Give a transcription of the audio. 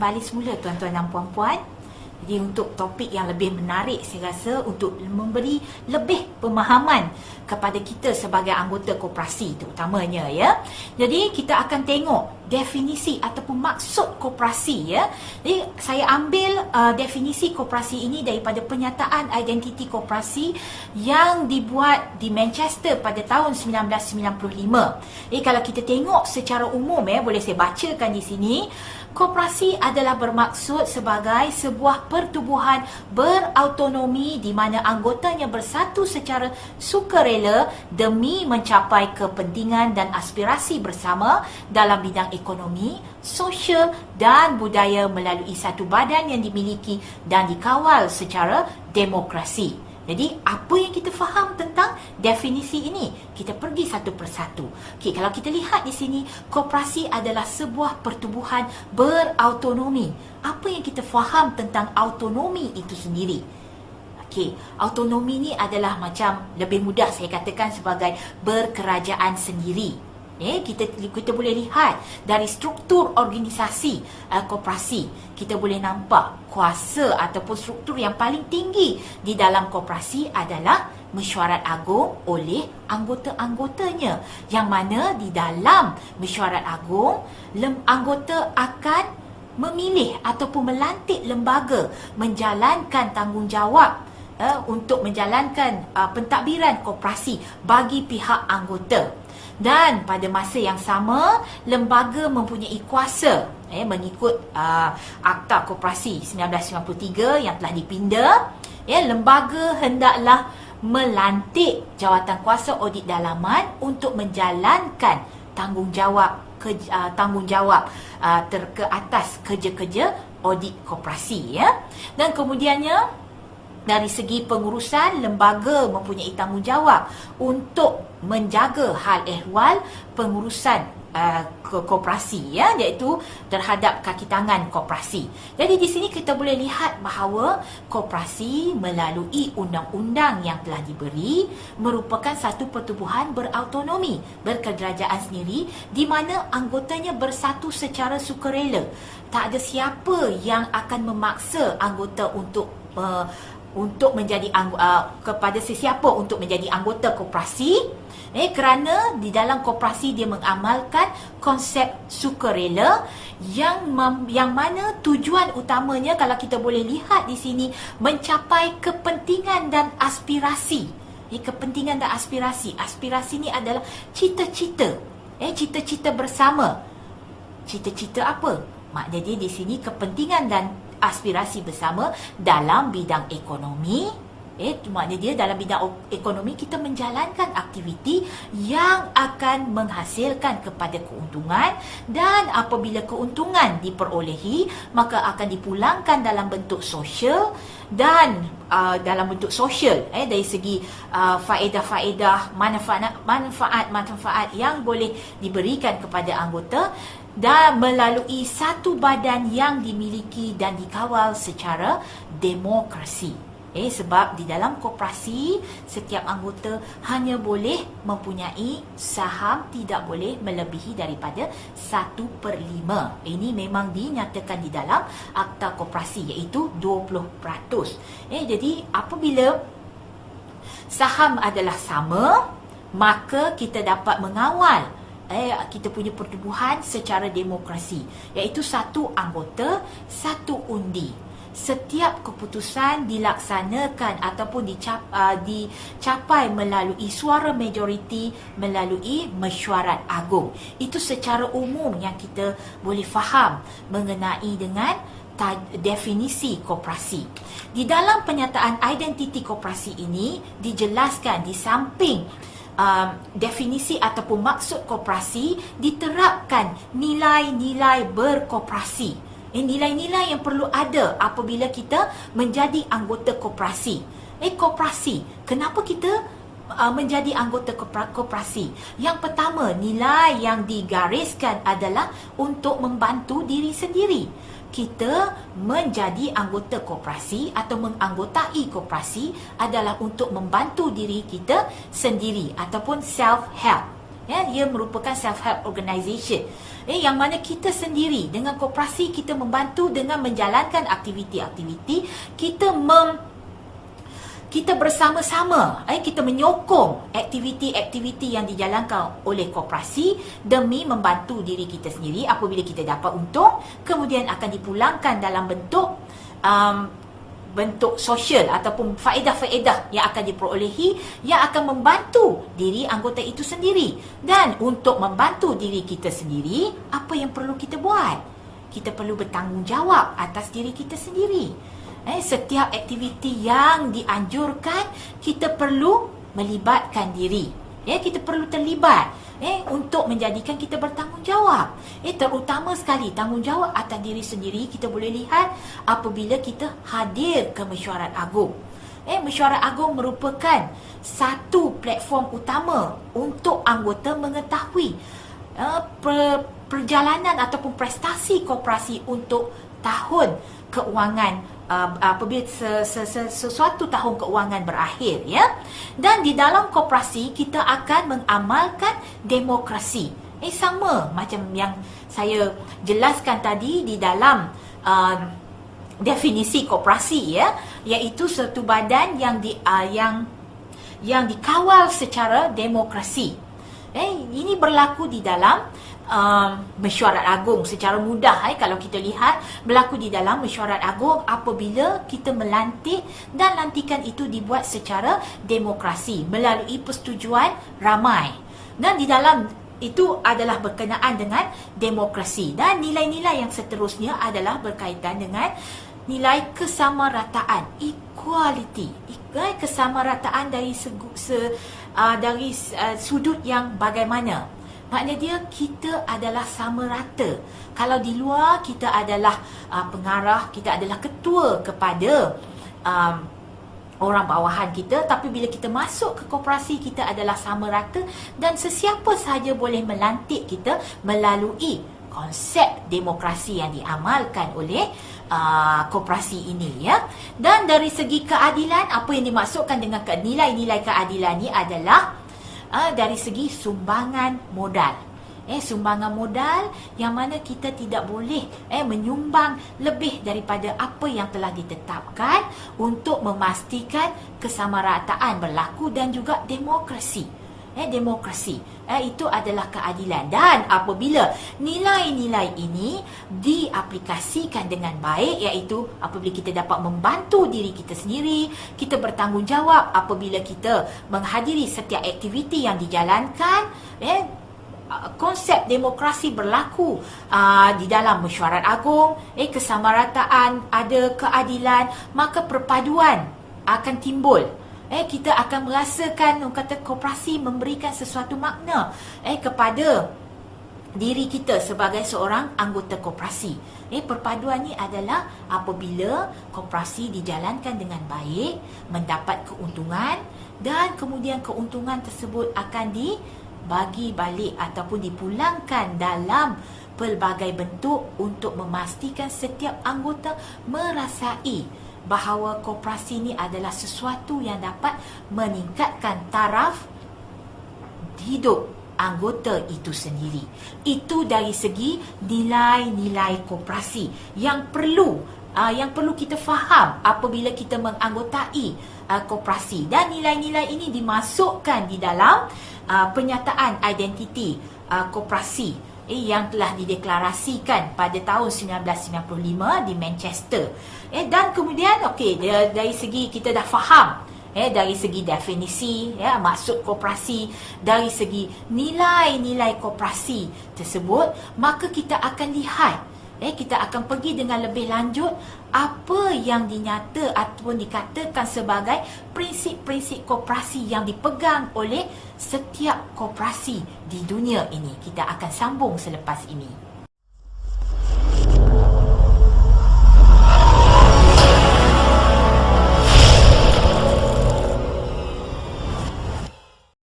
kembali semula tuan-tuan dan puan-puan. Jadi untuk topik yang lebih menarik, saya rasa untuk memberi lebih pemahaman kepada kita sebagai anggota koperasi terutamanya ya. Jadi kita akan tengok definisi ataupun maksud koperasi ya. Jadi saya ambil definisi koperasi ini daripada penyataan identiti koperasi yang dibuat di Manchester pada tahun 1995. Jadi kalau kita tengok secara umum boleh saya bacakan di sini. Koperasi adalah bermaksud sebagai sebuah pertubuhan berautonomi di mana anggotanya bersatu secara sukarela demi mencapai kepentingan dan aspirasi bersama dalam bidang ekonomi, sosial dan budaya melalui satu badan yang dimiliki dan dikawal secara demokrasi. Jadi, apa yang kita faham tentang definisi ini? Kita pergi satu persatu. Okey, kalau kita lihat di sini, koperasi adalah sebuah pertubuhan berautonomi. Apa yang kita faham tentang autonomi itu sendiri? Okey, autonomi ni adalah macam lebih mudah saya katakan sebagai berkerajaan sendiri. Kita boleh lihat dari struktur organisasi koperasi, kita boleh nampak kuasa ataupun struktur yang paling tinggi di dalam koperasi adalah mesyuarat agung oleh anggota-anggotanya, yang mana di dalam mesyuarat agung anggota akan memilih ataupun melantik lembaga menjalankan tanggungjawab untuk menjalankan pentadbiran koperasi bagi pihak anggota. Dan pada masa yang sama, lembaga mempunyai kuasa mengikut Akta Koperasi 1993 yang telah dipinda. Lembaga hendaklah melantik jawatan kuasa audit dalaman untuk menjalankan tanggungjawab ke atas kerja-kerja audit koperasi Dan kemudiannya, dari segi pengurusan, lembaga mempunyai tanggungjawab untuk menjaga hal ehwal pengurusan koperasi iaitu terhadap kaki tangan koperasi. Jadi di sini kita boleh lihat bahawa koperasi melalui undang-undang yang telah diberi merupakan satu pertubuhan berautonomi, berkerajaan sendiri di mana anggotanya bersatu secara sukarela. Tak ada siapa yang akan memaksa anggota untuk menjadi kepada sesiapa untuk menjadi anggota koperasi kerana di dalam koperasi dia mengamalkan konsep sukarela yang mana tujuan utamanya, kalau kita boleh lihat di sini, mencapai kepentingan dan aspirasi. Kepentingan dan aspirasi. Aspirasi ni adalah cita-cita. Cita-cita bersama. Cita-cita apa? Maknanya di sini kepentingan dan aspirasi bersama dalam bidang ekonomi. Maknanya dia dalam bidang ekonomi kita menjalankan aktiviti yang akan menghasilkan kepada keuntungan, dan apabila keuntungan diperolehi maka akan dipulangkan dalam bentuk sosial dan dalam bentuk sosial dari segi faedah-faedah, manfaat-manfaat yang boleh diberikan kepada anggota dan melalui satu badan yang dimiliki dan dikawal secara demokrasi. Sebab di dalam koperasi setiap anggota hanya boleh mempunyai saham, tidak boleh melebihi daripada 1/5. Ini memang dinyatakan di dalam Akta Koperasi, iaitu 20%. Jadi apabila saham adalah sama, maka kita dapat mengawal kita punya pertubuhan secara demokrasi, iaitu satu anggota, satu undi. Setiap keputusan dilaksanakan ataupun dicapai melalui suara majoriti, melalui mesyuarat agung. Itu secara umum yang kita boleh faham mengenai dengan definisi koperasi. Di dalam penyataan identiti koperasi ini dijelaskan di samping definisi ataupun maksud koperasi, diterapkan nilai-nilai berkoperasi. Nilai-nilai yang perlu ada apabila kita menjadi anggota koperasi. Koperasi, kenapa kita menjadi anggota koperasi? Yang pertama, nilai yang digariskan adalah untuk membantu diri sendiri. Kita menjadi anggota koperasi atau menganggotai koperasi adalah untuk membantu diri kita sendiri ataupun self-help. Ya, ia merupakan self-help organisation. Yang mana kita sendiri dengan koperasi kita membantu dengan menjalankan aktiviti-aktiviti, kita bersama-sama, kita menyokong aktiviti-aktiviti yang dijalankan oleh koperasi demi membantu diri kita sendiri. Apabila kita dapat untung, kemudian akan dipulangkan dalam bentuk sosial ataupun faedah-faedah yang akan diperolehi yang akan membantu diri anggota itu sendiri. Dan untuk membantu diri kita sendiri, apa yang perlu kita buat? Kita perlu bertanggungjawab atas diri kita sendiri. Setiap aktiviti yang dianjurkan, kita perlu melibatkan diri. Kita perlu terlibat untuk menjadikan kita bertanggungjawab. Terutama sekali tanggungjawab atas diri sendiri kita boleh lihat apabila kita hadir ke mesyuarat agung. Mesyuarat agung merupakan satu platform utama untuk anggota mengetahui perjalanan ataupun prestasi koperasi untuk tahun keuangan apabila sesuatu tahun keuangan berakhir, ya. Dan di dalam koperasi kita akan mengamalkan demokrasi. Sama macam yang saya jelaskan tadi di dalam definisi koperasi, ya, iaitu satu badan yang dikawal secara demokrasi. Ini berlaku di dalam mesyuarat agung secara mudah. Kalau kita lihat, berlaku di dalam mesyuarat agung apabila kita melantik dan lantikan itu dibuat secara demokrasi melalui persetujuan ramai, dan di dalam itu adalah berkenaan dengan demokrasi. Dan nilai-nilai yang seterusnya adalah berkaitan dengan nilai kesamarataan, equality, kesamarataan dari sudut yang bagaimana. Maknanya dia kita adalah sama rata. Kalau di luar kita adalah pengarah, kita adalah ketua kepada orang bawahan kita, tapi bila kita masuk ke koperasi, kita adalah sama rata dan sesiapa sahaja boleh melantik kita melalui konsep demokrasi yang diamalkan oleh koperasi ini, ya. Dan dari segi keadilan, apa yang dimaksudkan dengan nilai-nilai keadilan ini adalah dari segi sumbangan modal. Sumbangan modal yang mana kita tidak boleh menyumbang lebih daripada apa yang telah ditetapkan untuk memastikan kesamarataan berlaku dan juga demokrasi. Demokrasi itu adalah keadilan. Dan apabila nilai-nilai ini diaplikasikan dengan baik, iaitu apabila kita dapat membantu diri kita sendiri, kita bertanggungjawab apabila kita menghadiri setiap aktiviti yang dijalankan, konsep demokrasi berlaku di dalam mesyuarat agung, kesamarataan, ada keadilan, maka perpaduan akan timbul. Kita akan merasakan, kata koperasi memberikan sesuatu makna kepada diri kita sebagai seorang anggota koperasi. Perpaduan ni adalah apabila koperasi dijalankan dengan baik, mendapat keuntungan, dan kemudian keuntungan tersebut akan dibagi balik ataupun dipulangkan dalam pelbagai bentuk untuk memastikan setiap anggota merasai bahawa koperasi ini adalah sesuatu yang dapat meningkatkan taraf hidup anggota itu sendiri. Itu dari segi nilai-nilai koperasi yang perlu kita faham apabila kita menganggotai koperasi. Dan nilai-nilai ini dimasukkan di dalam penyataan identiti koperasi yang telah dideklarasikan pada tahun 1995 di Manchester. Dan kemudian dari segi kita dah faham dari segi definisi, maksud koperasi, dari segi nilai-nilai koperasi tersebut, maka kita akan lihat, kita akan pergi dengan lebih lanjut apa yang dinyata ataupun dikatakan sebagai prinsip-prinsip koperasi yang dipegang oleh setiap koperasi di dunia ini. Kita akan sambung selepas ini.